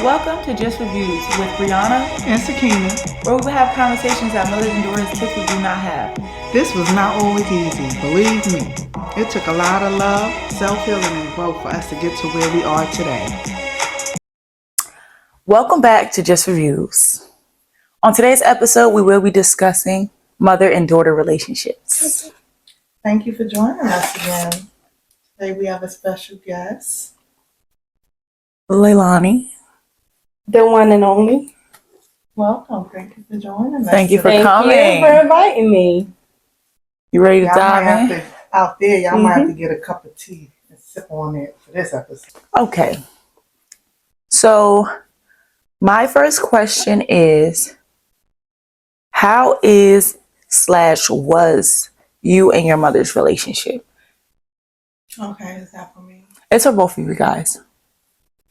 Welcome to Just Reviews with Brianna and Sakina, where we will have conversations that mothers and daughters typically do not have. This was not always easy, believe me. It took a lot of love, self-healing, and growth for us to get to where we are today. Welcome back to Just Reviews. On today's episode, we will be discussing mother and daughter relationships. Thank you for joining us again. Today we have a special guest, Leilani. The one and only. Welcome. Thank you for joining us. Thank you for Thank coming. you for inviting me. You ready to dive in? Out there, y'all might have to get a cup of tea and sip on it for this episode. Okay. So, my first question is, how was you and your mother's relationship? Okay, is that for me? It's for both of you guys.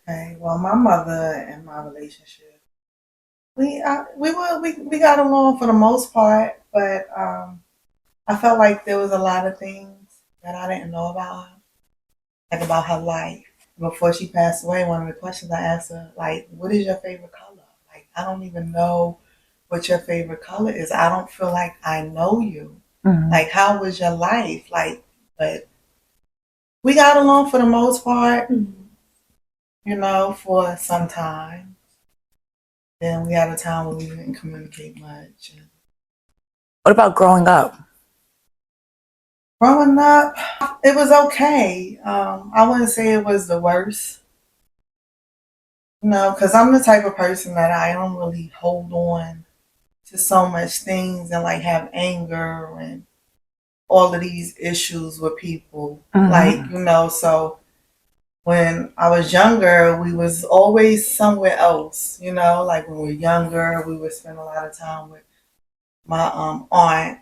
Okay, well, my mother and my relationship, we got along for the most part, but I felt like there was a lot of things that I didn't know about her, like about her life. Before she passed away, one of the questions I asked her, like, what is your favorite color? Like, I don't even know what your favorite color is. I don't feel like I know you. Mm-hmm. Like, how was your life? Like, but we got along for the most part, you know, for some time. Then we had a time when we didn't communicate much. What about growing up? Growing up, it was okay. I wouldn't say it was the worst. No, because I'm the type of person that I don't really hold on to so much things and like have anger and all of these issues with people. Mm-hmm. Like, you know, so when I was younger, we was always somewhere else, you know, like when we were younger, we would spend a lot of time with my aunt.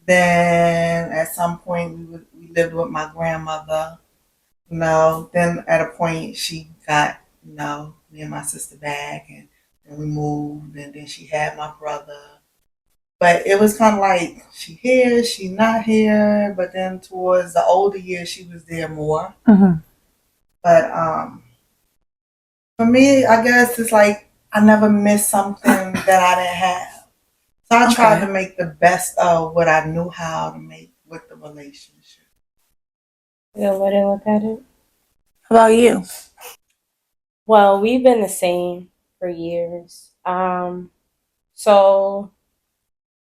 Then at some point we lived with my grandmother, you know. Then at a point she got, you know, me and my sister back, and then we moved, and then she had my brother. But it was kind of like she here, she not here. But then towards the older years, she was there more. Mm-hmm. But for me, I guess it's like I never missed something that I didn't have. So I tried to make the best of what I knew how to make with the relationship. Good way to look at it. How about you? Well, we've been the same for years. So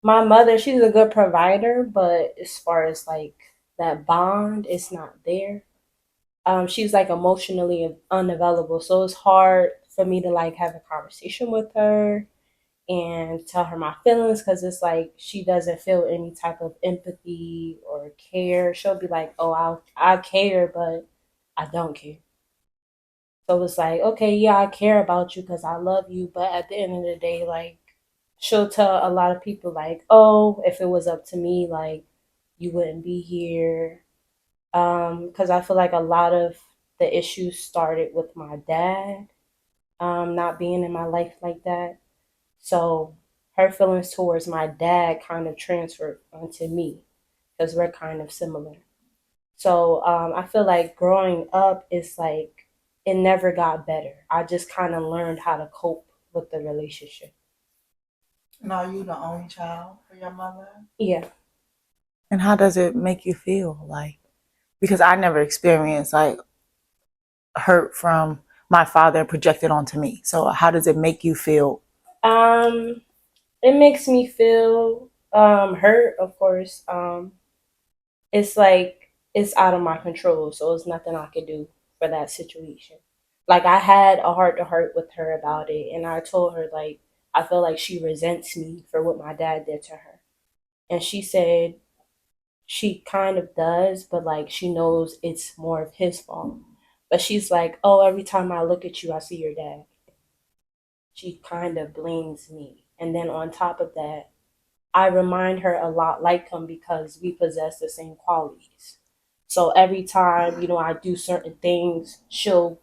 my mother, she's a good provider, but as far as like that bond, it's not there. She's like emotionally unavailable, so it's hard for me to like have a conversation with her and tell her my feelings, because it's like she doesn't feel any type of empathy or care. She'll be like, oh, I care, but I don't care. So it's like, okay, yeah, I care about you because I love you, but at the end of the day, like, she'll tell a lot of people like, oh, if it was up to me, like, you wouldn't be here. Because I feel like a lot of the issues started with my dad not being in my life like that. So her feelings towards my dad kind of transferred onto me because we're kind of similar. So I feel like growing up is like it never got better. I just kind of learned how to cope with the relationship. And are you the only child for your mother? Yeah. And how does it make you feel? Like, because I never experienced like hurt from my father projected onto me. So how does it make you feel? It makes me feel hurt, of course. It's like it's out of my control, so it's nothing I could do for that situation. Like I had a heart to heart with her about it, and I told her like I feel like she resents me for what my dad did to her. And she said she kind of does, but like she knows it's more of his fault. But she's like, oh, every time I look at you, I see your dad. She kind of blames me. And then on top of that, I remind her a lot like him because we possess the same qualities. So every time, you know, I do certain things, she'll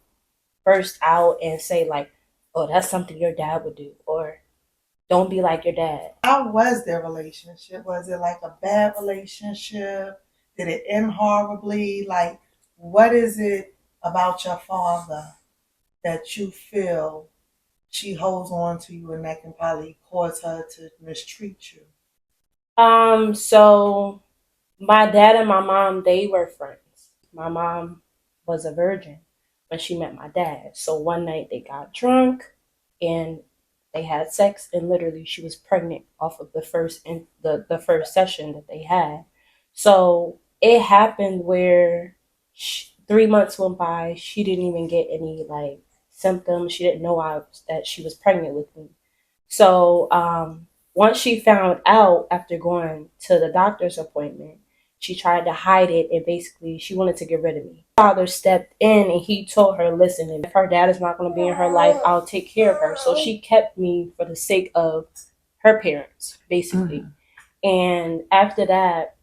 burst out and say like, oh, that's something your dad would do, or don't be like your dad. How was their relationship? Was it like a bad relationship? Did it end horribly? Like, what is it about your father that you feel she holds on to you and that can probably cause her to mistreat you? So my dad and my mom, they were friends. My mom was a virgin when she met my dad. So one night they got drunk and they had sex, and literally she was pregnant off of the first session that they had. So it happened where 3 months went by. She didn't even get any like symptoms. She didn't know that she was pregnant with me. So once she found out after going to the doctor's appointment, she tried to hide it and basically she wanted to get rid of me. Father stepped in and he told her, listen, if her dad is not going to be in her life, I'll take care of her. So she kept me for the sake of her parents, basically. And after that,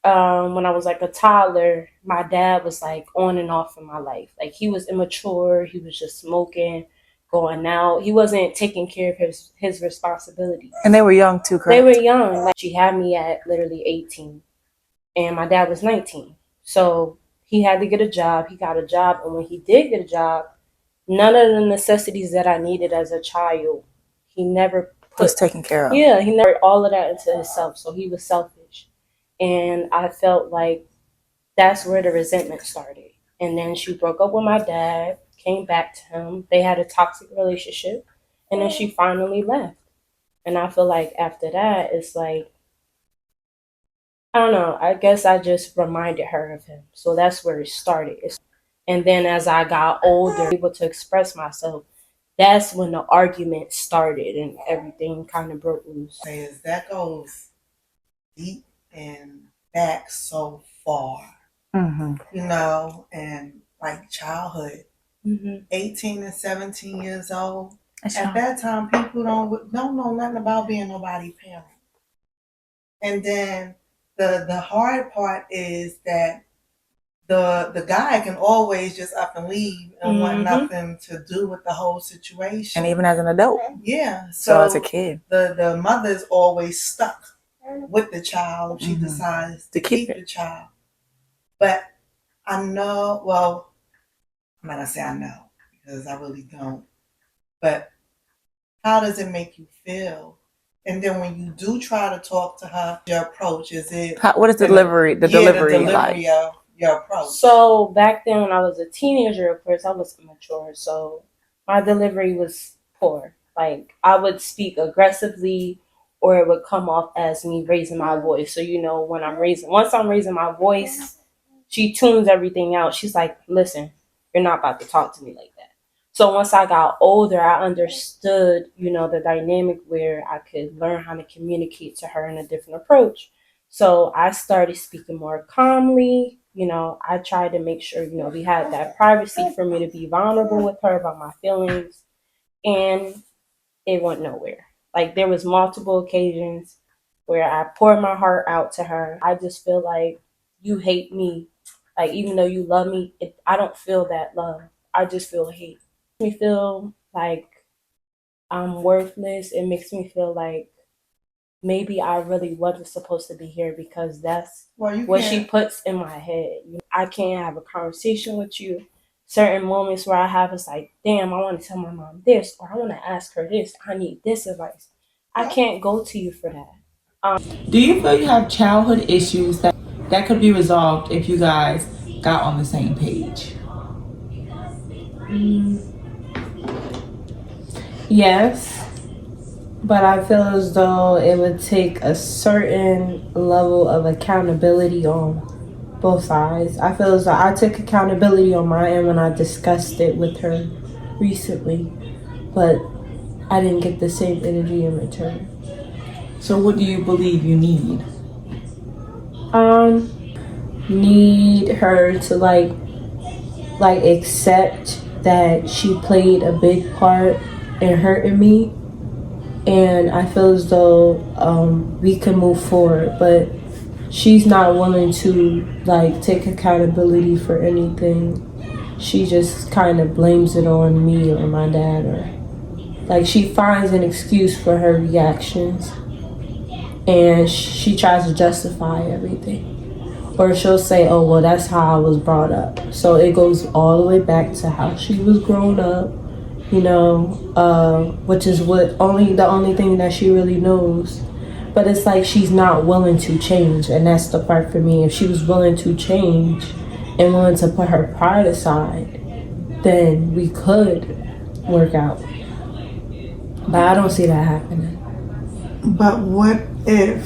when I was like a toddler, my dad was like on and off in my life. Like he was immature, he was just smoking, going out. He wasn't taking care of his responsibilities. And they were young too, correct? They were young. Like she had me at literally 18, and my dad was 19. So he had to get a job. He got a job, and when he did get a job, none of the necessities that I needed as a child, he never Was taken care of. Yeah, he never all of that into himself. So he was selfish. And I felt like that's where the resentment started. And then she broke up with my dad, came back to him. They had a toxic relationship. And then she finally left. And I feel like after that, it's like, I don't know, I guess I just reminded her of him. So that's where it started. And then as I got older, able to express myself, that's when the argument started and everything kind of broke loose. Because that goes deep and back so far, you know, and like childhood. 18 and 17 years old. At that time, people don't know nothing about being nobody's parent. And then the hard part is that the guy can always just up and leave and want nothing to do with the whole situation. And even as an adult. Yeah. So as a kid. The mother's always stuck with the child if she decides to keep the child. But I know, well, I'm not going to say I know because I really don't. But how does it make you feel? And then when you do try to talk to her, your approach, is it... What is the delivery like? Of your approach. So back then when I was a teenager, of course, I was immature. So my delivery was poor. Like I would speak aggressively or it would come off as me raising my voice. So, you know, once I'm raising my voice, she tunes everything out. She's like, listen, you're not about to talk to me like that. So once I got older, I understood, you know, the dynamic where I could learn how to communicate to her in a different approach. So I started speaking more calmly. You know, I tried to make sure, you know, we had that privacy for me to be vulnerable with her about my feelings. And it went nowhere. Like there was multiple occasions where I poured my heart out to her. I just feel like you hate me. Like even though you love me, I don't feel that love. I just feel hate. It makes me feel like I'm worthless. It makes me feel like maybe I really wasn't supposed to be here because that's what she puts in my head. I can't have a conversation with you. Certain moments where I have, it's like, damn, I want to tell my mom this, or I want to ask her this. I need this advice. I can't go to you for that. Do you feel you have childhood issues that could be resolved if you guys got on the same page? Yes, but I feel as though it would take a certain level of accountability on both sides. I feel as though I took accountability on my end when I discussed it with her recently, but I didn't get the same energy in return. So what do you believe you need? Need her to like accept that she played a big part in hurting me, and I feel as though we can move forward, but she's not willing to like take accountability for anything. She just kind of blames it on me or my dad, or like she finds an excuse for her reactions and she tries to justify everything. Or she'll say, oh, well, that's how I was brought up. So it goes all the way back to how she was grown up, which is the only thing that she really knows. But it's like she's not willing to change, and that's the part for me. If she was willing to change and willing to put her pride aside, then we could work out. But I don't see that happening. But what if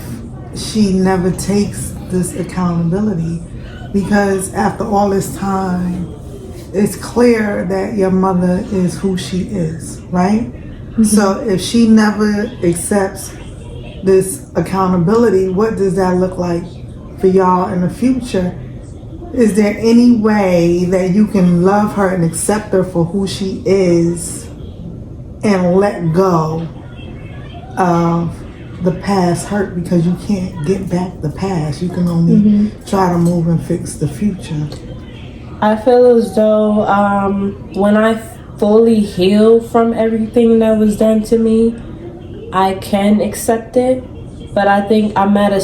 she never takes this accountability? Because after all this time, it's clear that your mother is who she is, right? Mm-hmm. So if she never accepts this accountability, what does that look like for y'all in the future? Is there any way that you can love her and accept her for who she is and let go of the past hurt? Because you can't get back the past. You can only try to move and fix the future. I feel as though when I fully heal from everything that was done to me, I can accept it. But I think I'm at a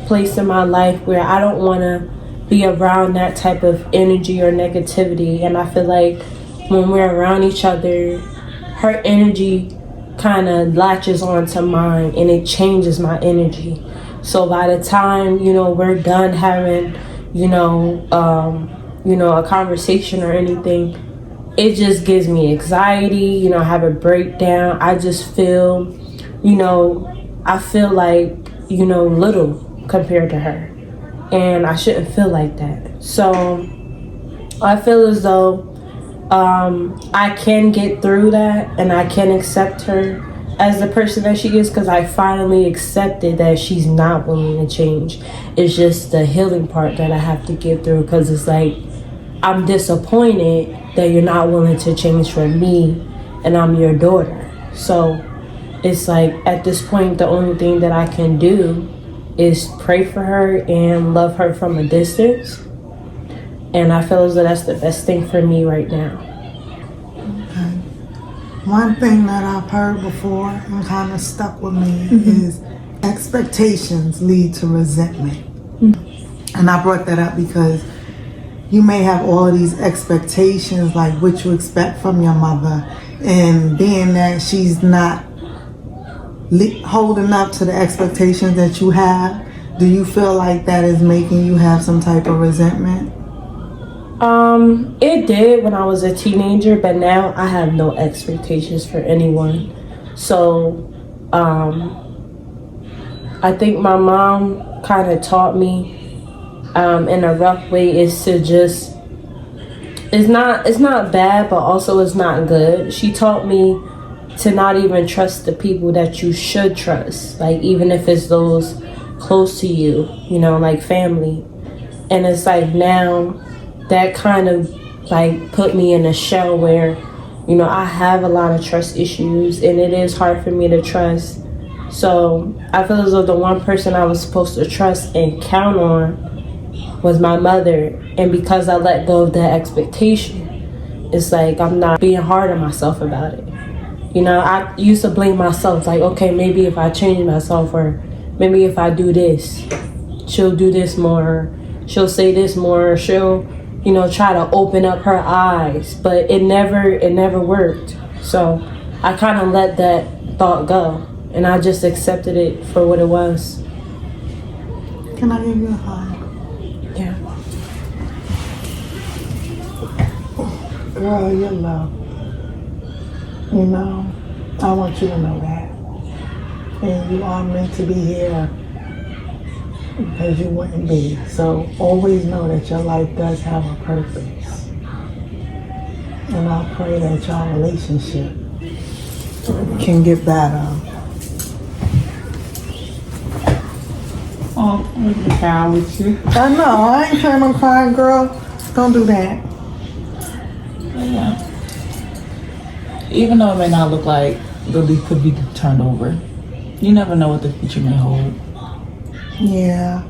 place in my life where I don't want to be around that type of energy or negativity. And I feel like when we're around each other, her energy kind of latches onto mine and it changes my energy. So by the time, we're done having, a conversation or anything, it just gives me anxiety, I have a breakdown. I just feel, I feel like, little compared to her. And I shouldn't feel like that. So I feel as though I can get through that and I can accept her as the person that she is, because I finally accepted that she's not willing to change. It's just the healing part that I have to get through, because it's like, I'm disappointed that you're not willing to change for me and I'm your daughter. So it's like, at this point, the only thing that I can do is pray for her and love her from a distance. And I feel as though that's the best thing for me right now. Okay. One thing that I've heard before and kind of stuck with me is expectations lead to resentment. And I brought that up because you may have all of these expectations, like what you expect from your mother, and being that she's not holding up to the expectations that you have, do you feel like that is making you have some type of resentment? It did when I was a teenager, but now I have no expectations for anyone. So, I think my mom kind of taught me, in a rough way, is to just, it's not bad, but also it's not good. She taught me to not even trust the people that you should trust, like even if it's those close to you, like family. And it's like, now that kind of like put me in a shell where, I have a lot of trust issues and it is hard for me to trust. So I feel as though the one person I was supposed to trust and count on was my mother. And because I let go of that expectation, it's like I'm not being hard on myself about it. I used to blame myself, like, okay, maybe if I change myself, or maybe if I do this, she'll do this more, she'll say this more, she'll, try to open up her eyes. But it never worked. So I kind of let that thought go, and I just accepted it for what it was. Can I give you a hug? Yeah. Girl, you're loved. I want you to know that. And you are meant to be here because you wouldn't be. So always know that your life does have a purpose. And I pray that your relationship can get better. Oh, I'm gonna cry with you. I know, I ain't trying to cry, girl. Don't do that. Yeah. Even though it may not look like the leaf could be turned over, you never know what the future may hold. Yeah.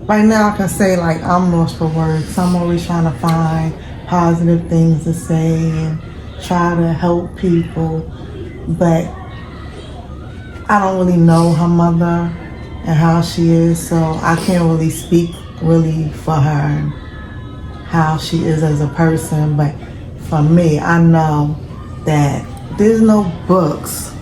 Right now I can say like I'm lost for words. I'm always trying to find positive things to say and try to help people. But I don't really know her mother and how she is, so I can't really speak really for her and how she is as a person. But for me, I know that there's no books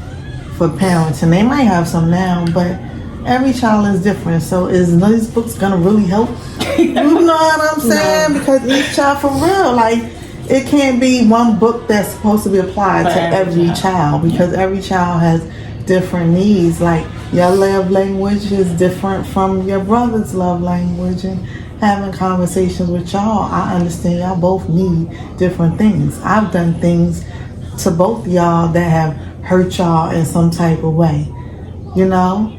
for parents, and they might have some now, but every child is different. So is these books gonna really help? You know what I'm saying? No. Because each child, for real, like, it can't be one book that's supposed to be applied For to every child, because every child has different needs. Like, your love language is different from your brother's love language, and having conversations with y'all, I understand y'all both need different things. I've done things to both of y'all that have hurt y'all in some type of way, you know?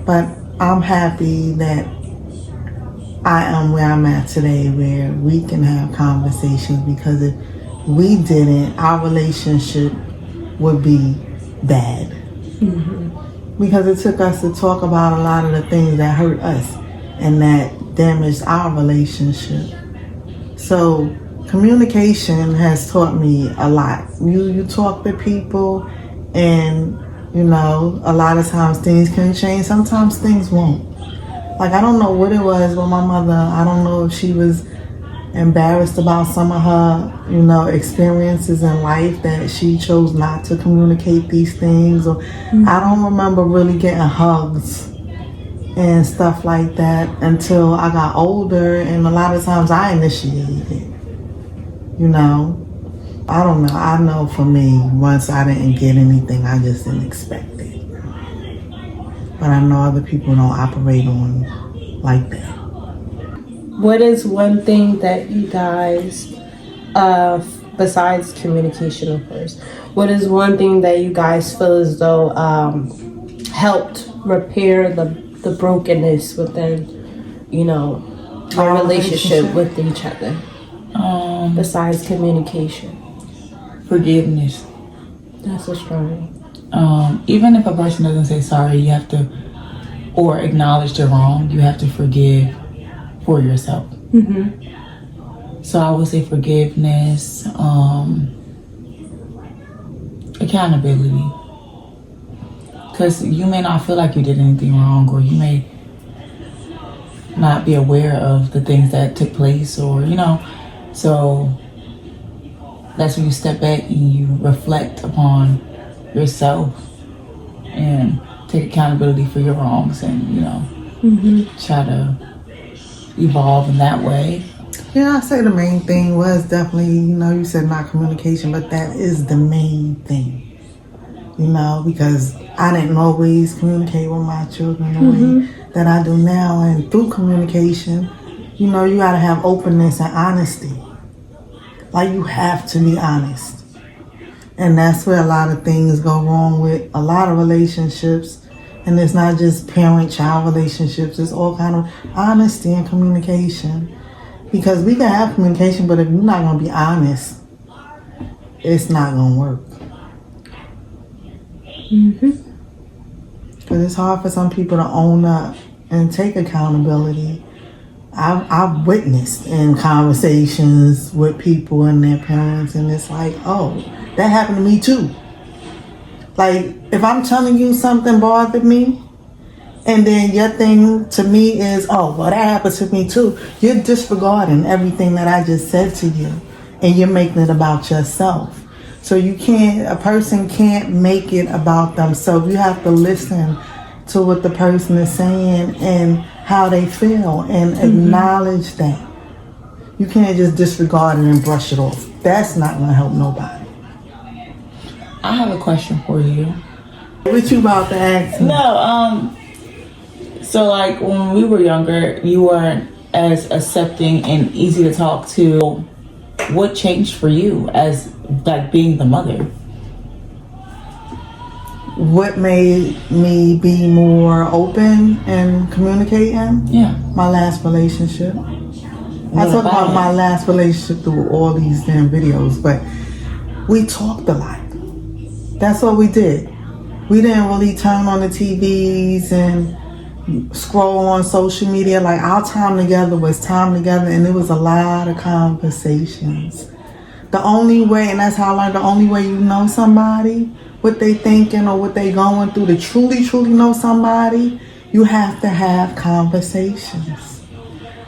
But I'm happy that I am where I'm at today, where we can have conversations, because if we didn't, our relationship would be bad. Because it took us to talk about a lot of the things that hurt us and that damaged our relationship. So communication has taught me a lot. You talk to people, and you know, a lot of times things can change. Sometimes things won't. Like, I don't know what it was with my mother. I don't know if she was embarrassed about some of her, you know, experiences in life that she chose not to communicate these things. Or I don't remember really getting hugs and stuff like that until I got older, and a lot of times I initiated it. You know, I don't know. I know for me, once I didn't get anything, I just didn't expect it. But I know other people don't operate on like that. What is one thing that you guys, besides communication, of course, what is one thing that you guys feel as though helped repair the brokenness within, you know, your relationship with each other? Besides communication. Forgiveness. That's a strong one. Even if a person doesn't say sorry, you have to, or acknowledge they're wrong, you have to forgive for yourself. So I would say forgiveness, accountability. Because you may not feel like you did anything wrong, or you may not be aware of the things that took place, or, you know, so that's when you step back and you reflect upon yourself and take accountability for your wrongs, and, you know, try to evolve in that way. Yeah, I say the main thing was definitely, you know, you said not communication, but that is the main thing, you know, because I didn't always communicate with my children the way that I do now. And through communication, you know, you got to have openness and honesty. Like, you have to be honest. And that's where a lot of things go wrong with a lot of relationships. And it's not just parent-child relationships. It's all kind of honesty and communication. Because we can have communication, but if you're not going to be honest, it's not going to work. Because it's hard for some people to own up and take accountability. I've witnessed in conversations with people and their parents, and it's like, oh, that happened to me too. Like, if I'm telling you something bothered me, and then your thing to me is, oh, well, that happened to me too, you're disregarding everything that I just said to you, and you're making it about yourself. So a person can't make it about themselves. You have to listen to what the person is saying and how they feel, and acknowledge that. You can't just disregard it and brush it off. That's not going to help nobody. I have a question for you. What you about to ask me? No, so like when we were younger, you weren't as accepting and easy to talk to. What changed for you as like being the mother? What made me be more open and communicating? Yeah. My last relationship. I talk about my last relationship through all these damn videos, but we talked a lot. That's what we did. We didn't really turn on the TVs and scroll on social media. Like, our time together was time together, and it was a lot of conversations. The only way, and that's how I learned, the only way you know somebody, what they thinking or what they going through, to truly, truly know somebody, you have to have conversations.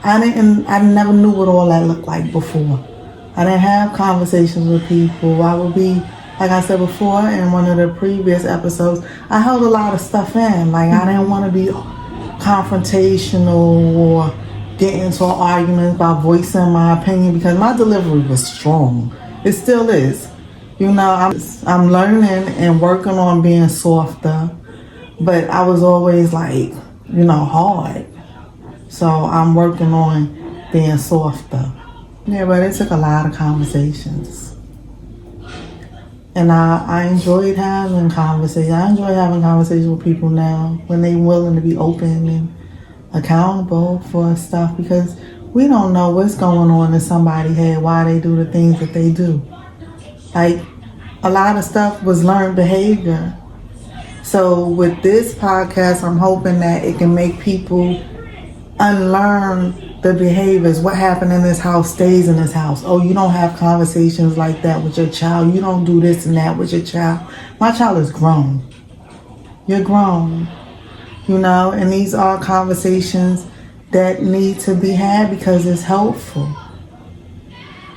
I never knew what all that looked like before. I didn't have conversations with people. I would be, like I said before in one of the previous episodes, I held a lot of stuff in. Like, I didn't want to be confrontational or get into an argument by voicing my opinion because my delivery was strong. It still is. You know, I'm learning and working on being softer, but I was always like, you know, hard. So I'm working on being softer. Yeah, but it took a lot of conversations. And I enjoyed having conversations. I enjoy having conversations with people now when they're willing to be open and accountable for stuff because we don't know what's going on in somebody's head, why they do the things that they do. Like, a lot of stuff was learned behavior. So with this podcast, I'm hoping that it can make people unlearn the behaviors. What happened in this house stays in this house. Oh, you don't have conversations like that with your child. You don't do this and that with your child. My child is grown. You're grown. You know, and these are conversations that need to be had because it's helpful.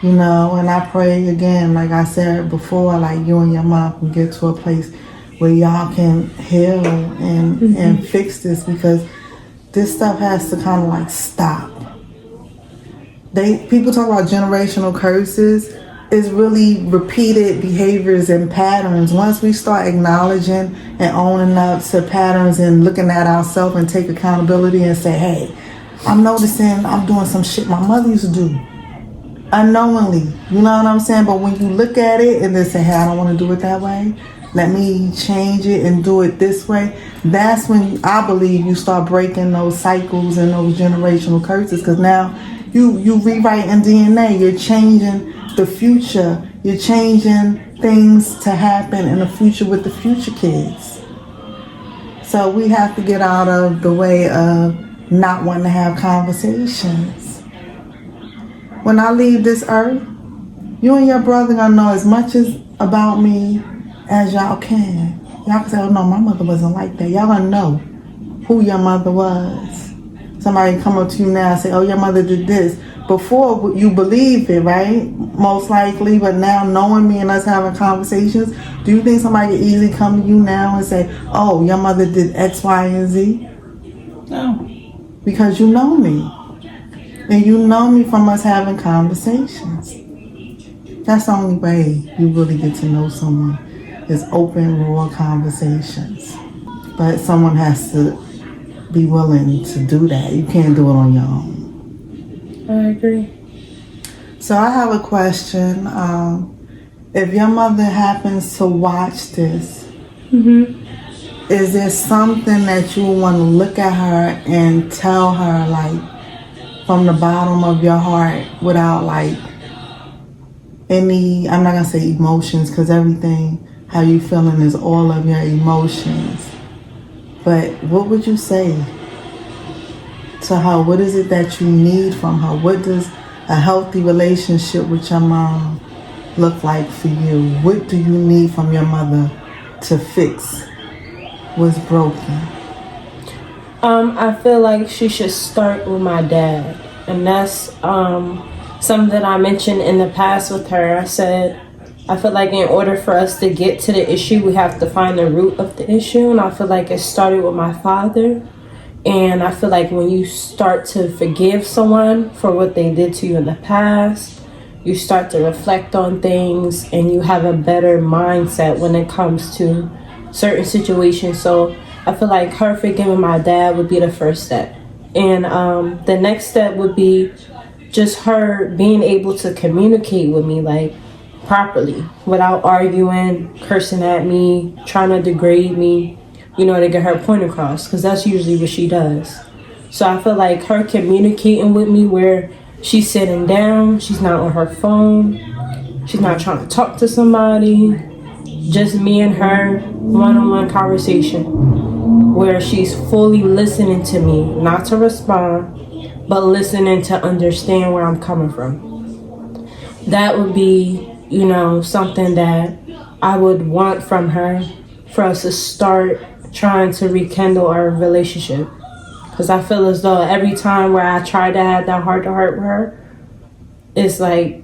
You know, and I pray again, like I said before, like you and your mom can get to a place where y'all can heal and fix this because this stuff has to kind of like stop. People talk about generational curses. It's really repeated behaviors and patterns. Once we start acknowledging and owning up to patterns and looking at ourselves and take accountability and say, hey, I'm noticing I'm doing some shit my mother used to do unknowingly. You know what I'm saying? But when you look at it and then say, hey, I don't want to do it that way. Let me change it and do it this way. That's when I believe you start breaking those cycles and those generational curses because now you rewriting DNA. You're changing the future. You're changing things to happen in the future with the future kids. So we have to get out of the way of not wanting to have conversations. When I leave this earth, you and your brother gonna know as much about me as y'all can. Y'all can say, oh no, my mother wasn't like that. Y'all gonna know who your mother was. Somebody come up to you now and say, oh, your mother did this. Before, you believed it, right? Most likely, but now knowing me and us having conversations, do you think somebody can easily come to you now and say, oh, your mother did X, Y, and Z? No. Because you know me. And you know me from us having conversations. That's the only way you really get to know someone is open, raw conversations. But someone has to be willing to do that. You can't do it on your own. I agree. So I have a question. If your mother happens to watch this, is there something that you want to look at her and tell her, like, from the bottom of your heart without, like, any, I'm not going to say emotions because everything, how you feeling is all of your emotions. But what would you say to her? What is it that you need from her? What does a healthy relationship with your mom look like for you? What do you need from your mother to fix what's broken? I feel like she should start with my dad. And that's something that I mentioned in the past with her. I said, I feel like in order for us to get to the issue, we have to find the root of the issue. And I feel like it started with my father. And I feel like when you start to forgive someone for what they did to you in the past, you start to reflect on things and you have a better mindset when it comes to certain situations. So I feel like her forgiving my dad would be the first step. And the next step would be just her being able to communicate with me, like, properly without arguing, cursing at me, trying to degrade me, you know, to get her point across, because that's usually what she does. So I feel like her communicating with me where she's sitting down, she's not on her phone, she's not trying to talk to somebody, just me and her one-on-one conversation where she's fully listening to me, not to respond, but listening to understand where I'm coming from. That would be, you know, something that I would want from her for us to start trying to rekindle our relationship. Because I feel as though every time where I try to have that heart to heart with her, it's like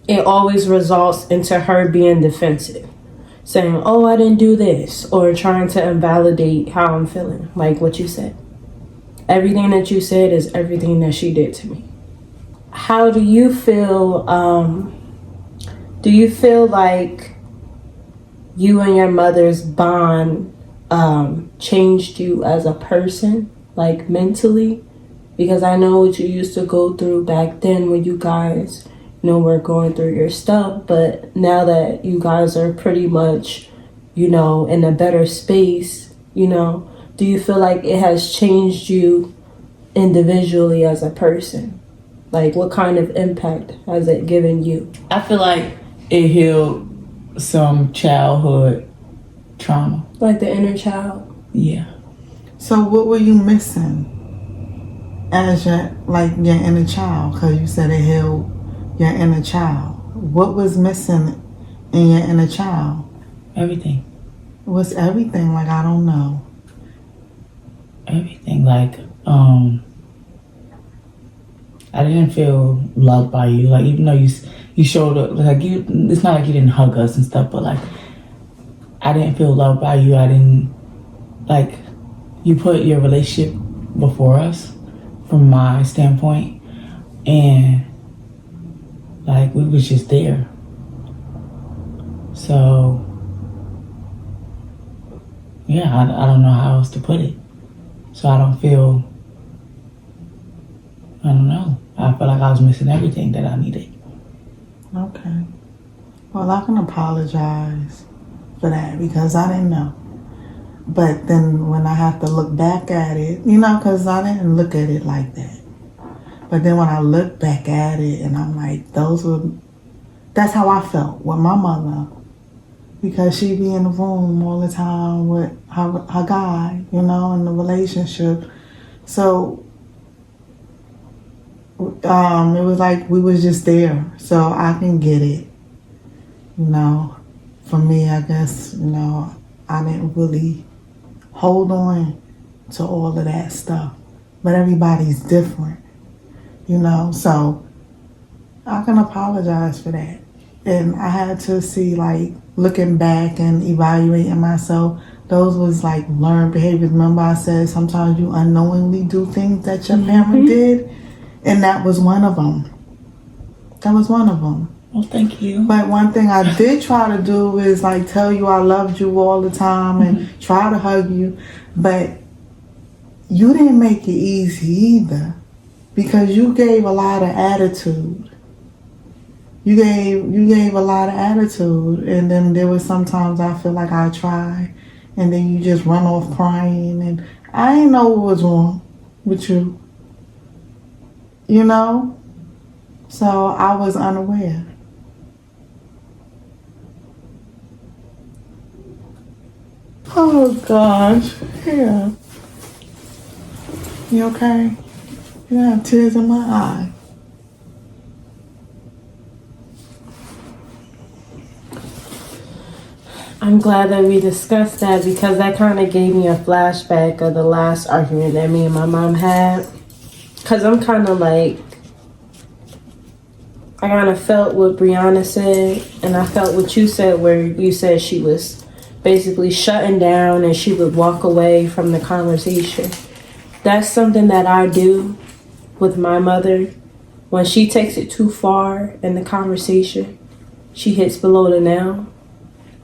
it always results into her being defensive, saying, oh, I didn't do this, or trying to invalidate how I'm feeling, like what you said. Everything that you said is everything that she did to me. How do you feel? Do you feel like you and your mother's bond changed you as a person, like mentally? Because I know what you used to go through back then when you guys, were going through your stuff. But now that you guys are pretty much, in a better space, do you feel like it has changed you individually as a person? Like, what kind of impact has it given you? I feel like it healed some childhood trauma. Like the inner child? Yeah. So what were you missing as your inner child? Because you said it healed your inner child. What was missing in your inner child? Everything. What's everything? Like, I don't know. Everything. Like, I didn't feel loved by you. Like, even though you showed up, like, it's not like you didn't hug us and stuff, but like, I didn't feel loved by you. I didn't, like, you put your relationship before us from my standpoint, and like, we was just there. So yeah, I don't know how else to put it. So I don't know. I feel like I was missing everything that I needed. Okay. Well, I can apologize for that because I didn't know. But then when I have to look back at it, because I didn't look at it like that. But then when I look back at it and I'm like, that's how I felt with my mother. Because she be in the room all the time with her guy, in the relationship. So it was like we was just there. So I can get it. For me, I guess, I didn't really hold on to all of that stuff. But everybody's different, so I can apologize for that. And I had to see, like, looking back and evaluating myself, those was like learned behaviors. Remember I said sometimes you unknowingly do things that your parent did? And that was one of them. Well, thank you. But one thing I did try to do is like tell you I loved you all the time and try to hug you. But you didn't make it easy either because you gave a lot of attitude. You gave a lot of attitude, and then there was sometimes I feel like I try, and then you just run off crying, and I didn't know what was wrong with you. So I was unaware. Oh gosh, yeah. You okay? You have tears in my eye. I'm glad that we discussed that because that kind of gave me a flashback of the last argument that me and my mom had. Because I'm kind of like, I kind of felt what Brianna said, and I felt what you said, where you said she was basically shutting down and she would walk away from the conversation. That's something that I do with my mother. When she takes it too far in the conversation, she hits below the nail.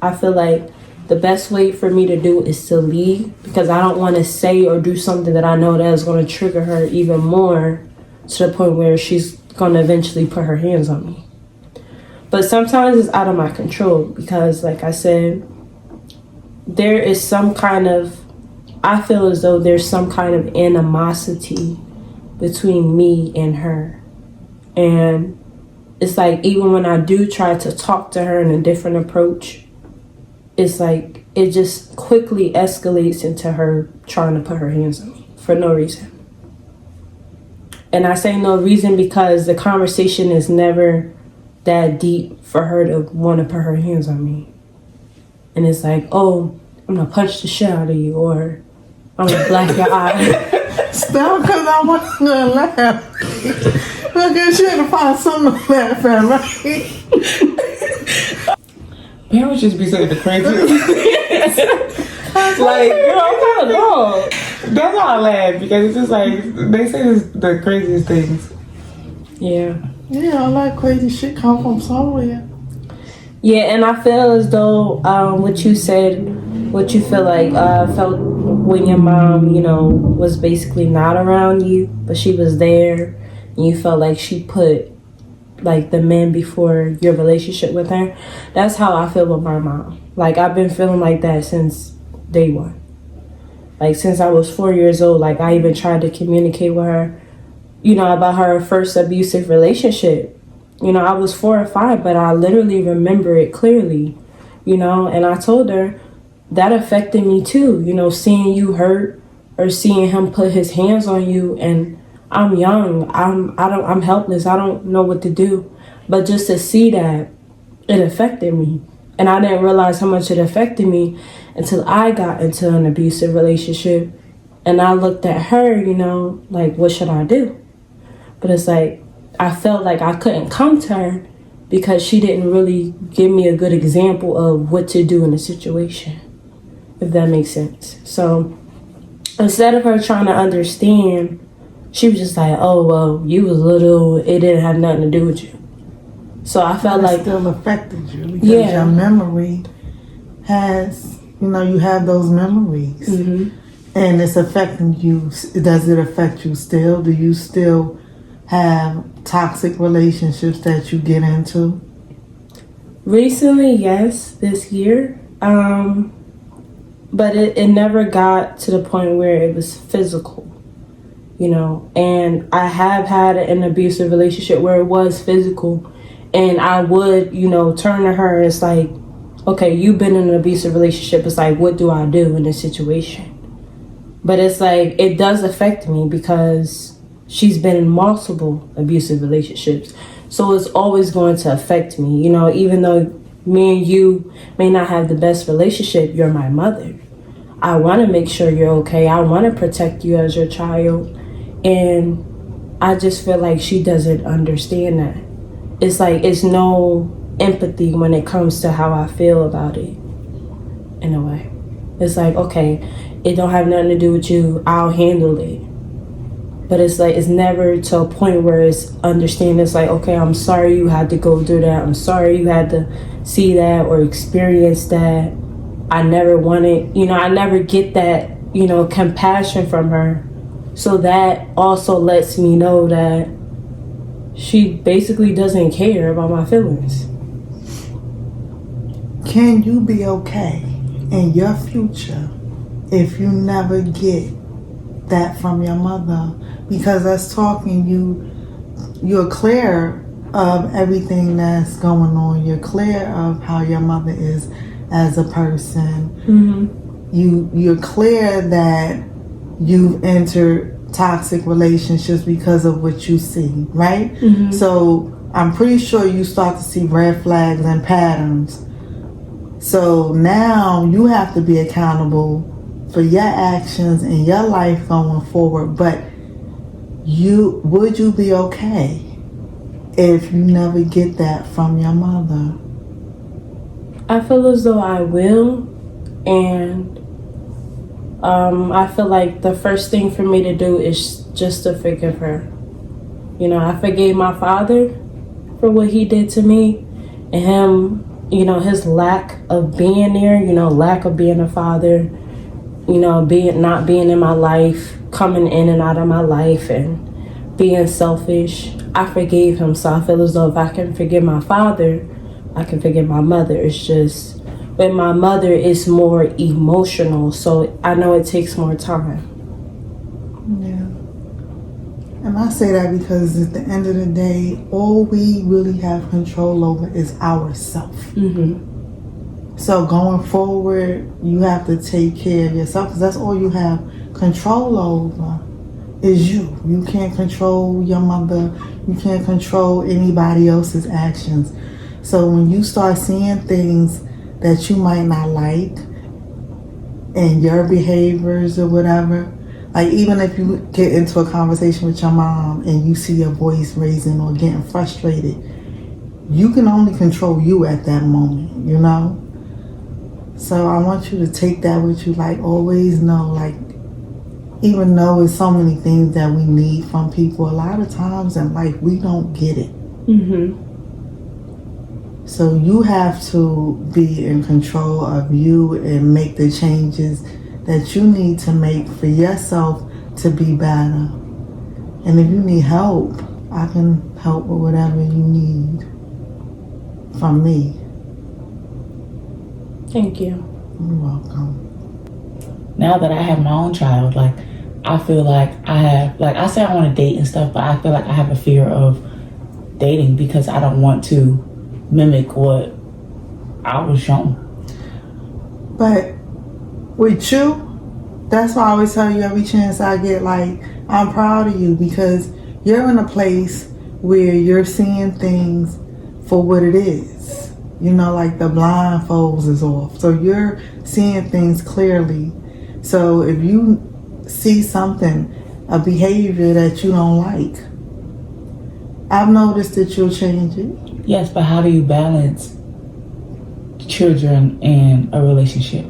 I feel like the best way for me to do is to leave because I don't want to say or do something that I know that is going to trigger her even more to the point where she's going to eventually put her hands on me. But sometimes it's out of my control because, like I said, there is some kind of, I feel as though there's some kind of animosity between me and her. And it's like even when I do try to talk to her in a different approach, it's like it just quickly escalates into her trying to put her hands on me for no reason. And I say no reason because the conversation is never that deep for her to want to put her hands on me. And it's like, oh, I'm gonna punch the shit out of you, or I'm gonna black your eye. Stop, because I wasn't gonna laugh. Because you had to find something to laugh at, right? Parents just be saying the craziest things. Like, I'm kind of wrong. that's why I laugh, because it's just like, they say the craziest things. Yeah. Yeah, all that crazy shit come from somewhere. Yeah, and I feel as though what you said, what you feel like felt when your mom, was basically not around you, but she was there, and you felt like she put like the men before your relationship with her. That's how I feel with my mom. Like, I've been feeling like that since day one. Like, since I was 4 years old, like, I even tried to communicate with her, about her first abusive relationship. I was 4 or 5, but I literally remember it clearly, and I told her that affected me too, seeing you hurt or seeing him put his hands on you, and I'm young, I'm helpless, I don't know what to do. But just to see that, it affected me. And I didn't realize how much it affected me until I got into an abusive relationship. And I looked at her, like, what should I do? But it's like, I felt like I couldn't come to her because she didn't really give me a good example of what to do in a situation, if that makes sense. So instead of her trying to understand, she was just like, oh, well, you was little, it didn't have nothing to do with you. So I felt It like, still affected you because Yeah. your memory has, you have those memories. mhm. And it's affecting you. Does it affect you still? Do you still have toxic relationships that you get into? Recently, yes, this year. But it never got to the point where it was physical, And I have had an abusive relationship where it was physical. And I would, turn to her. It's like, okay, you've been in an abusive relationship. It's like, what do I do in this situation? But it's like, it does affect me because she's been in multiple abusive relationships. So it's always going to affect me, even though me and you may not have the best relationship, you're my mother. I want to make sure you're okay. I want to protect you as your child. And I just feel like she doesn't understand that. It's like, it's no empathy when it comes to how I feel about it, in a way. It's like, okay, it don't have nothing to do with you, I'll handle it. But it's like, it's never to a point where it's understanding. It's like, okay, I'm sorry you had to go through that. I'm sorry you had to see that or experience that. I never wanted, I never get that, compassion from her. So that also lets me know that she basically doesn't care about my feelings. Can you be okay in your future if you never get that from your mother? Because us talking, you're clear of everything that's going on. You're clear of how your mother is as a person. Mm-hmm. You're clear that you've entered toxic relationships because of what you see, right? Mm-hmm. So I'm pretty sure you start to see red flags and patterns. So now you have to be accountable for your actions and your life going forward. But would you be okay if you never get that from your mother? I feel as though I will, and I feel like the first thing for me to do is just to forgive her. I forgave my father for what he did to me, and him, his lack of being there, lack of being a father, not being in my life, coming in and out of my life, and being selfish. I forgave him, so I feel as though if I can forgive my father, I can forgive my mother. It's just, with my mother, it's more emotional, so I know it takes more time. Yeah. And I say that because at the end of the day, all we really have control over is ourself. Mm-hmm. So going forward, you have to take care of yourself because that's all you have control over is you. You can't control your mother. You can't control anybody else's actions. So when you start seeing things that you might not like in your behaviors or whatever, Like, even if you get into a conversation with your mom and you see your voice raising or getting frustrated, you can only control you at that moment, you know? So I want you to take that with you. Like, always know, like, even though it's so many things that we need from people, a lot of times in life we don't get it. Mm-hmm. So you have to be in control of you and make the changes that you need to make for yourself to be better. And if you need help, I can help with whatever you need from me. Thank you. You're welcome. Now that I have my own child, like, I feel like I have, like, I say I want to date and stuff, but I feel like I have a fear of dating because I don't want to mimic what I was shown. But with you, that's why I always tell you every chance I get, like, I'm proud of you because you're in a place where you're seeing things for what it is. You know, like the blindfolds is off. So you're seeing things clearly. So if you see something, a behavior that you don't like, I've noticed that you'll change it. Yes, but how do you balance children and a relationship?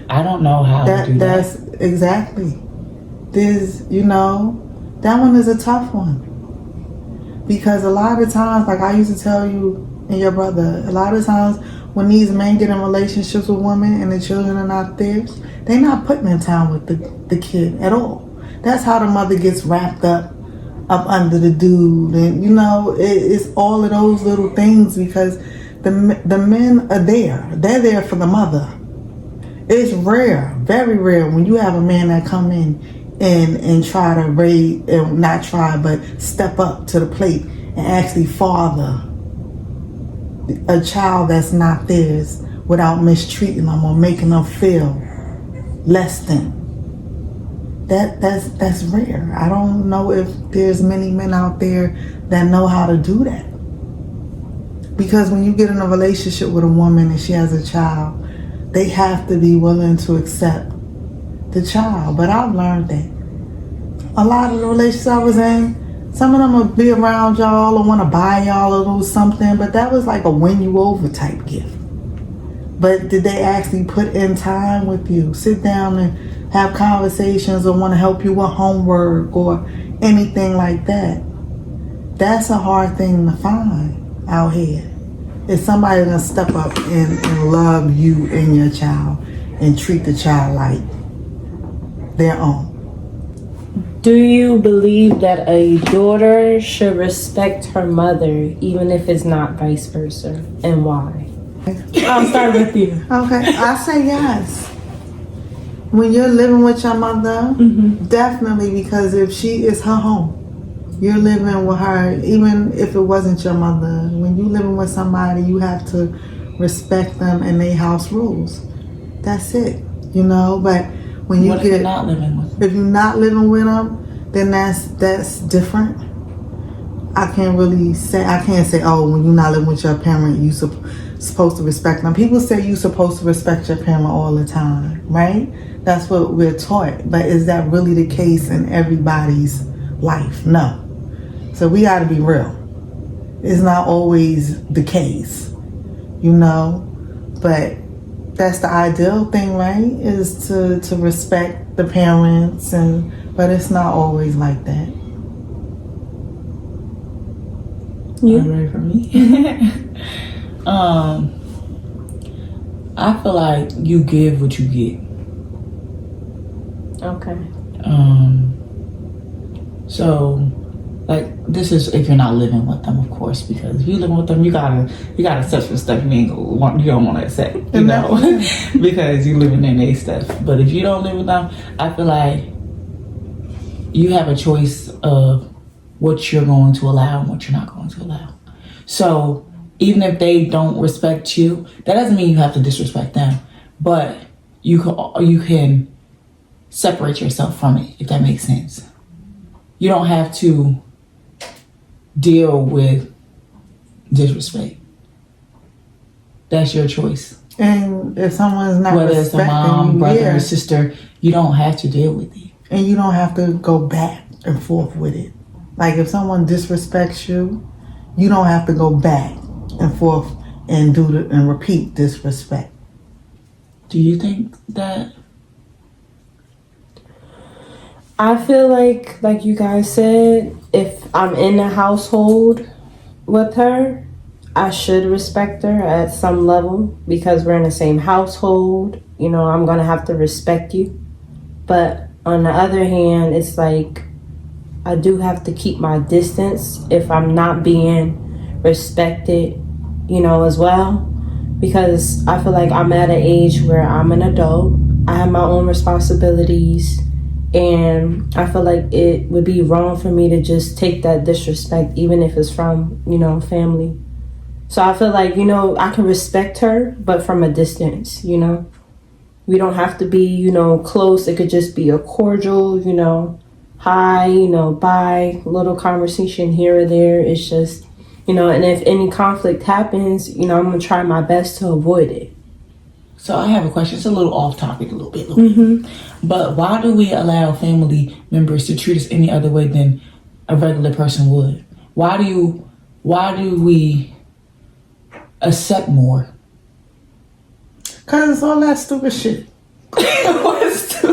I don't know how to do that. That's exactly. There's, you know, that one is a tough one. Because a lot of times, like I used to tell you and your brother, a lot of times when these men get in relationships with women and the children are not theirs, they're not putting in time with the kid at all. That's how the mother gets wrapped up under the dude. And, you know, it's all of those little things because the men are there. They're there for the mother. It's rare, very rare, when you have a man that come in and try to raise, and not try, but step up to the plate and actually father a child that's not theirs without mistreating them or making them feel less than. That's rare. I don't know if there's many men out there that know how to do that. Because when you get in a relationship with a woman and she has a child, they have to be willing to accept the child. But I've learned that a lot of the relationships I was in, some of them will be around y'all or want to buy y'all a little something, but that was like a win you over type gift. But did they actually put in time with you, sit down and have conversations or want to help you with homework or anything like that? That's a hard thing to find out here. Is somebody gonna step up and love you and your child and treat the child like their own? Do you believe that a daughter should respect her mother even if it's not vice versa, and why? I'll start with you. Okay, I say yes. When you're living with your mother, definitely, because if she is her home, you're living with her, even if it wasn't your mother. When you're living with somebody, you have to respect them and their house rules. That's it, you know. But when you What if you're not living with them? if you're not living with them, then that's different. I can't say, oh, when you're not living with your parent, you supposed to respect them. People say you're supposed to respect your parent all the time, right? That's what we're taught. But is that really the case in everybody's life? No. So we got to be real. It's not always the case, you know. But that's the ideal thing, right? Is to respect the parents, but it's not always like that. You ready for me? I feel like you give what you get. Okay. So, like, this is if you're not living with them, of course, because if you live with them, you gotta accept some stuff you don't want to accept, you know, because you're living in their stuff. But if you don't live with them, I feel like you have a choice of what you're going to allow and what you're not going to allow. So even if they don't respect you, that doesn't mean you have to disrespect them, but you can separate yourself from it, if that makes sense. You don't have to deal with disrespect. That's your choice. And if someone's not whether it's a respecting mom, you, brother, or sister, you don't have to deal with it. and you don't have to go back and forth with it. Like if someone disrespects you, you don't have to go back and forth and and repeat disrespect. Do you think that? I feel like you guys said, if I'm in a household with her, I should respect her at some level because we're in the same household. You know, I'm gonna have to respect you. But on the other hand, it's like I do have to keep my distance if I'm not being respected, you know, as well. Because I feel like I'm at an age where I'm an adult. I have my own responsibilities. And I feel like it would be wrong for me to just take that disrespect, even if it's from, you know, family. So I feel like, you know, I can respect her, but from a distance, you know. We don't have to be, you know, close. It could just be a cordial, you know, hi, you know, bye, little conversation here or there. It's just, you know, and if any conflict happens, you know, I'm going to try my best to avoid it. So I have a question. It's a little off topic, a little bit. But why do we allow family members to treat us any other way than a regular person would? Why do we accept more? Cause it's all that stupid shit. What's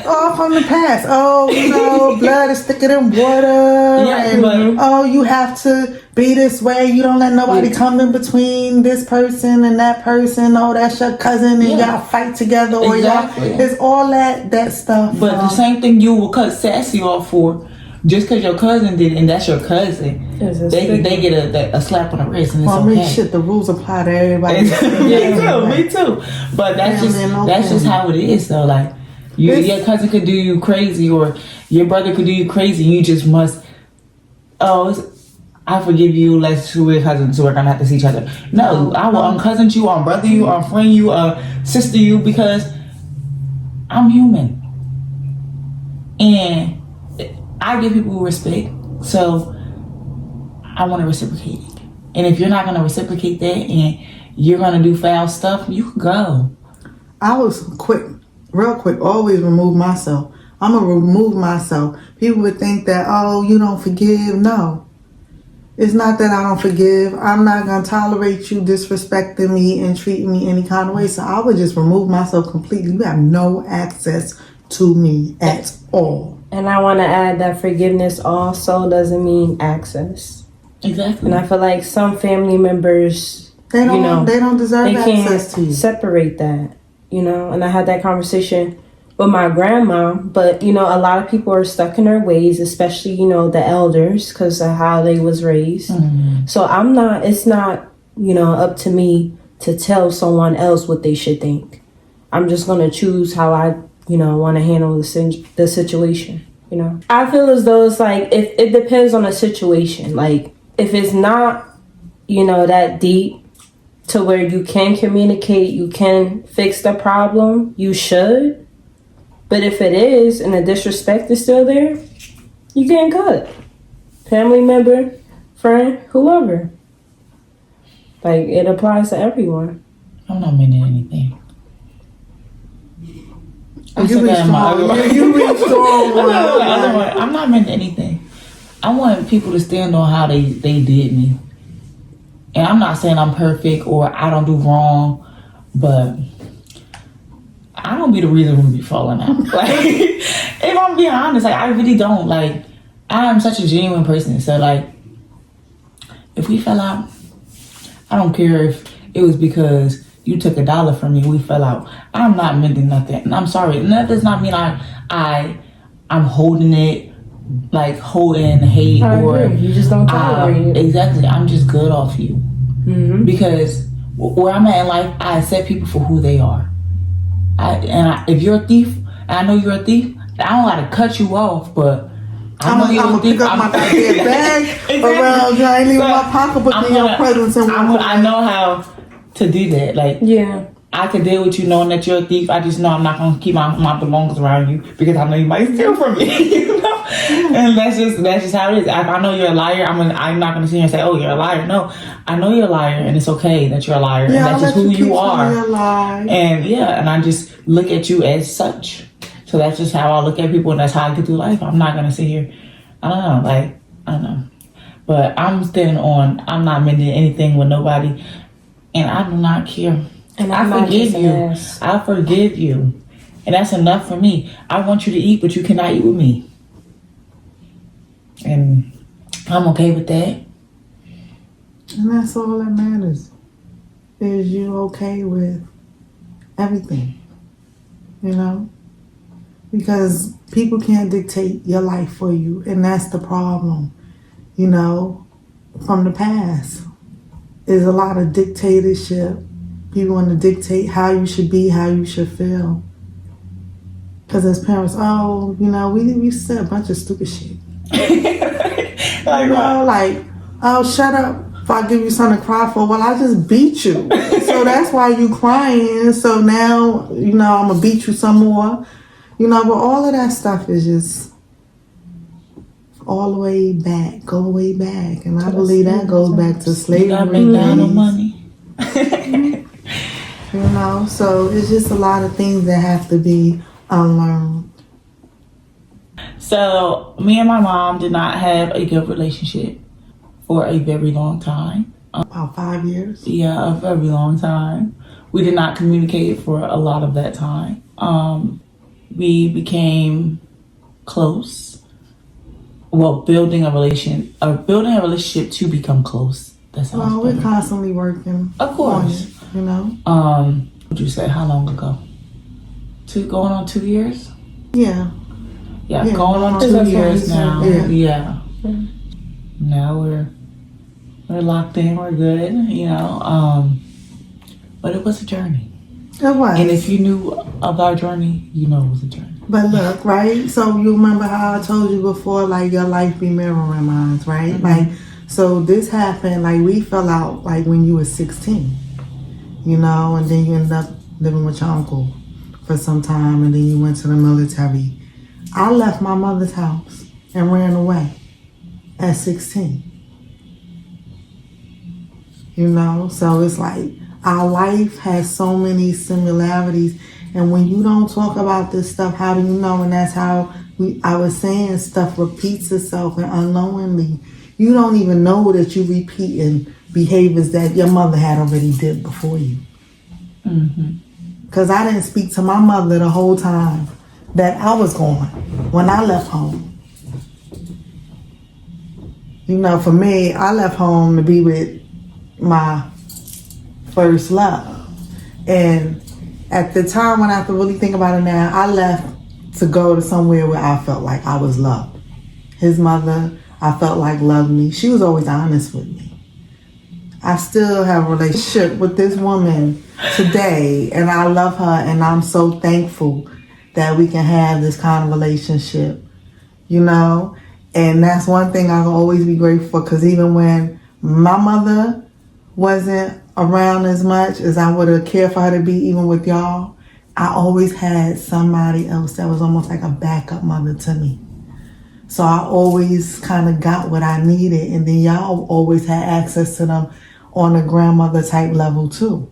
All from the past. Oh, you know, blood is thicker than water. Yeah, but oh, you have to be this way. You don't let nobody come in between this person and that person. Oh, that's your cousin, and y'all fight together. Or exactly. It's all that stuff. But the same thing you will cut sassy off for, just because your cousin did it, and that's your cousin. They get a slap on the wrist, and it's okay. Shit, the rules apply to everybody. Me too. But that's just how it is, though. Like your cousin could do you crazy, or your brother could do you crazy. You just must. I forgive you. We're cousins, so we're gonna have to see each other. No, I will uncousin you, unbrother you, unfriend you, sister you, because I'm human, and I give people respect. So I want to reciprocate it. And if you're not gonna reciprocate that, and you're gonna do foul stuff, you can go. I was real quick, always remove myself. I'm gonna remove myself. People would think that, oh, you don't forgive. No. It's not that I don't forgive. I'm not going to tolerate you disrespecting me and treating me any kind of way. So I would just remove myself completely. You have no access to me at all. And I want to add that forgiveness also doesn't mean access. Exactly. And I feel like some family members, they don't deserve access to you. Separate that, you know. And I had that conversation with my grandma, but you know, a lot of people are stuck in their ways, especially, you know, the elders, because of how they was raised. So it's not, you know, up to me to tell someone else what they should think. I'm just going to choose how I, you know, want to handle the situation, you know. I feel as though it's like, it depends on the situation. Like, if it's not, you know, that deep to where you can communicate, you can fix the problem, you should. But if it is, and the disrespect is still there, you can't cut. Family member, friend, whoever. Like, it applies to everyone. I'm not meaning anything. You reach strong. I'm not meaning anything. I want people to stand on how they did me. And I'm not saying I'm perfect or I don't do wrong, but I don't be the reason we be falling out. Like, if I'm being honest, like, I really don't. Like, I am such a genuine person. So, like, if we fell out, I don't care if it was because you took $1 from me, we fell out. I'm not mending nothing. And I'm sorry. And that does not mean I'm holding it, like, holding hate or... You just don't tolerate it. Exactly. I'm just good off you. Because where I'm at in life, I accept people for who they are. If you're a thief, and I know you're a thief, I don't gotta cut you off, but I'm gonna pick up my bag around you. I ain't leaving my pocketbook in your presence. I know how to do that. Like, yeah, I can deal with you knowing that you're a thief. I just know I'm not gonna keep my belongings around you because I know you might steal from me. You know, and that's just how it is. If I know you're a liar, I'm not gonna sit here and say, "Oh, you're a liar." No, I know you're a liar, and it's okay that you're a liar, and that's just who you are. And and I just look at you as such. So that's just how I look at people, and that's how I get through life. I'm not gonna sit here. I don't know. But I'm standing on. I'm not mending anything with nobody, and I do not care. And I forgive you. I forgive you, and that's enough for me. I want you to eat, but you cannot eat with me, and I'm okay with that. And that's all that matters. Is you okay with everything, you know? Because people can't dictate your life for you, and that's the problem, you know, from the past. There's a lot of dictatorship. People want to dictate how you should be, how you should feel. Because as parents, oh, you know, we said a bunch of stupid shit. Like, oh, shut up if I give you something to cry for. Well, I just beat you. So that's why you crying. So now, you know, I'm going to beat you some more. You know, but all of that stuff is just all the way back, go way back. And I believe that goes back to slavery. You gotta make down on money. You know, so it's just a lot of things that have to be unlearned. So me and my mom did not have a good relationship for a very long time. About 5 years. Yeah, a very long time. We did not communicate for a lot of that time. We became close. Well, building a relationship to become close. That sounds Well, we're better. constantly working. Of course. On it, you know. Would you say how long ago? Going on 2 years? Yeah. Yeah, Yeah, going on that's 2 okay. years now. Yeah. Now we're locked in. We're good. You know. But it was a journey. It was. And if you knew of our journey, you know it was a journey. But look, right? So you remember how I told you before, like your life be mirroring mine, right? Mm-hmm. Like, so this happened, like we fell out like when you were 16, you know, and then you ended up living with your uncle for some time, and then you went to the military. I left my mother's house and ran away at 16. You know, so it's like our life has so many similarities. And when you don't talk about this stuff, how do you know? And that's how I was saying, stuff repeats itself, and unknowingly, you don't even know that you're repeating behaviors that your mother had already did before you. Because I didn't speak to my mother the whole time that I was gone when I left home. You know, for me, I left home to be with my first love. And at the time, when I have to really think about it now, I left to go to somewhere where I felt like I was loved. His mother, I felt like loved me. She was always honest with me. I still have a relationship with this woman today, and I love her, and I'm so thankful that we can have this kind of relationship, you know? And that's one thing I can always be grateful for, because even when my mother wasn't around as much as I would have cared for her to be, even with y'all, I always had somebody else that was almost like a backup mother to me. So I always kind of got what I needed, and then y'all always had access to them on a grandmother type level too.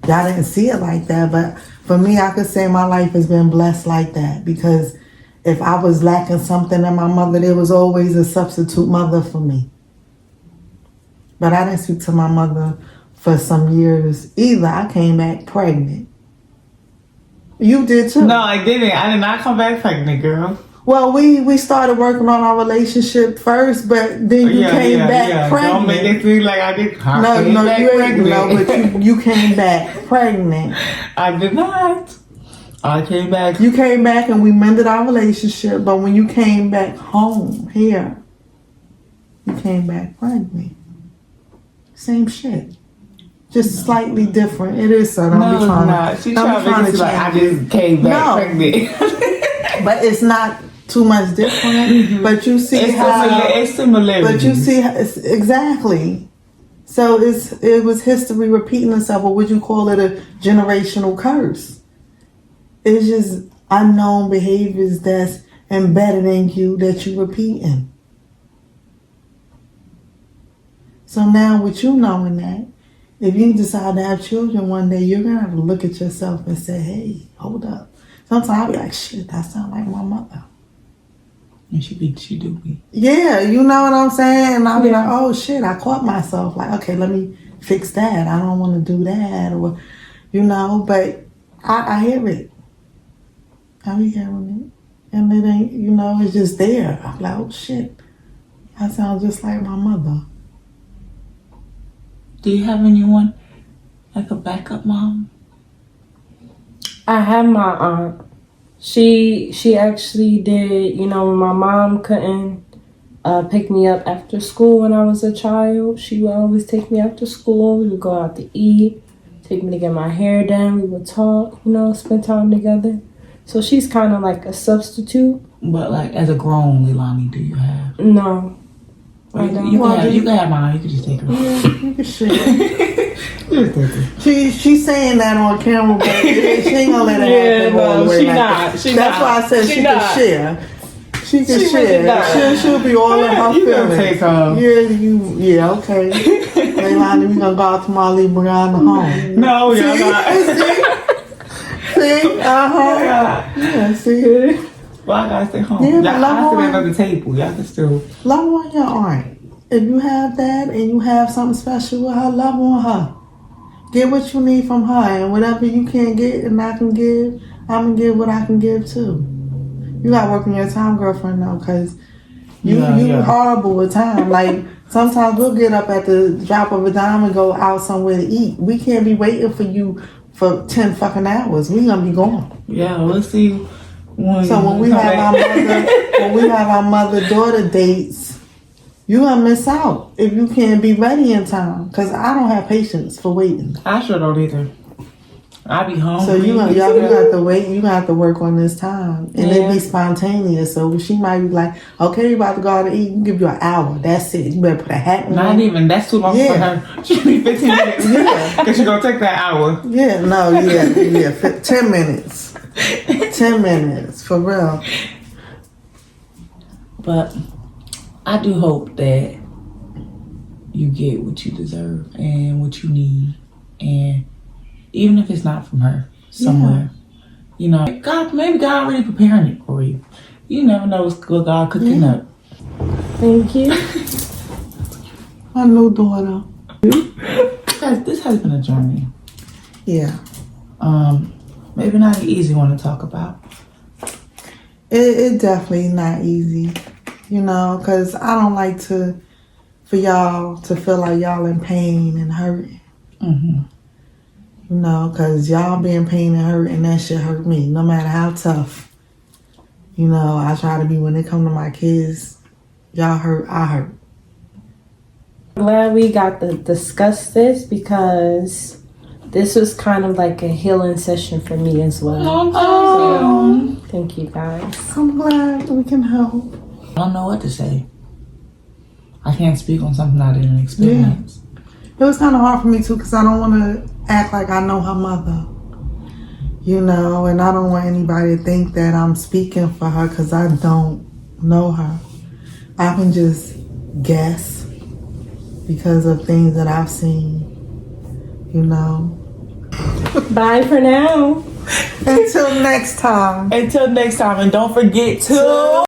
Y'all didn't see it like that, but for me, I could say my life has been blessed like that, because if I was lacking something in my mother, there was always a substitute mother for me. But I didn't speak to my mother for some years either. I came back pregnant. You did too. No, I didn't. I did not come back pregnant, girl. Well, we started working on our relationship first, but then you came back pregnant. Don't make it seem like I did. No, you ain't. No, but you came back pregnant. I did not. I came back. You came back and we mended our relationship, but when you came back home here, you came back pregnant. Same shit. Just slightly different. It is so. Don't be trying not. to. She's Don't be trying to make it like I just came back pregnant. But it's not too much different. But you see it's similar. But you see exactly. So it was history repeating itself, or would you call it a generational curse? It's just unknown behaviors that's embedded in you that you repeating. So now with you knowing that, if you decide to have children one day, you're going to have to look at yourself and say, hey, hold up. Sometimes I be like, shit, that sound like my mother. And she do be. Yeah, you know what I'm saying? And I'll be Yeah. like, oh shit, I caught myself. Like, okay, let me fix that. I don't want to do that. Or, you know, but I hear it. I be hearing it. And it ain't, you know, it's just there. I'm like, oh shit, that sounds just like my mother. Do you have anyone like a backup mom? I have my aunt. She actually did, you know, when my mom couldn't pick me up after school when I was a child, she would always take me after school. We would go out to eat, take me to get my hair done. We would talk, you know, spend time together. So she's kind of like a substitute. But like as a grown Leilani, do you have? No. Or I you, don't. you, Well, can have mine. You can just take her. Yeah, you can share. Just take her. She's saying that on camera, but she ain't gonna let it happen all the way back. That's why I said she can share. She can share. She'll be all in her You gonna feelings. take her. Yeah, okay. Leilani, we gonna go out to Molly Brianna home. No, you're not. See? Yeah, see? Well, I gotta stay home. Yeah, Y'all, but love I sit on- at the table. Y'all can still. Love on your aunt. If you have that and you have something special with her, love on her. Get what you need from her, and whatever you can't get and I can give, I'm gonna give what I can give too. You gotta work on your time, girlfriend, though, cause you horrible with time. Like sometimes we'll get up at the drop of a dime and go out somewhere to eat. We can't be waiting for you for 10 fucking hours. We gonna be gone. Yeah, we'll see. So when we have our mother-daughter dates, you gonna miss out if you can't be ready in time. Cause I don't have patience for waiting. I sure don't either. I be hungry. So you got to wait. You got to work on this time, and it be spontaneous. So she might be like, "Okay, you about to go out to eat? We'll give you an hour. That's it. You better put a hat on." Not even. That's too long for her. She need 15 minutes. Yeah, Cause she gonna take that hour. yeah, no, yeah, 10 minutes, 10 minutes for real. But I do hope that you get what you deserve and what you need, and even if it's not from her, somewhere, you know, maybe God already preparing it for you. You never know what's good God cooking up. Thank you. My new daughter. This has been a journey. Yeah, Maybe not an easy one to talk about. it definitely not easy, you know, because I don't like for y'all to feel like y'all in pain and hurting. Mm-hmm. You know, because y'all be in pain and hurt, and that shit hurt me, no matter how tough. You know, I try to be when it come to my kids. Y'all hurt, I hurt. I'm glad we got to discuss this because this was kind of like a healing session for me as well. So, thank you guys. I'm glad we can help. I don't know what to say. I can't speak on something I didn't experience. It was kind of hard for me too, because I don't want to act like I know her mother. You know, and I don't want anybody to think that I'm speaking for her, because I don't know her. I can just guess because of things that I've seen, you know. Bye for now. Until next time. Until next time, and don't forget to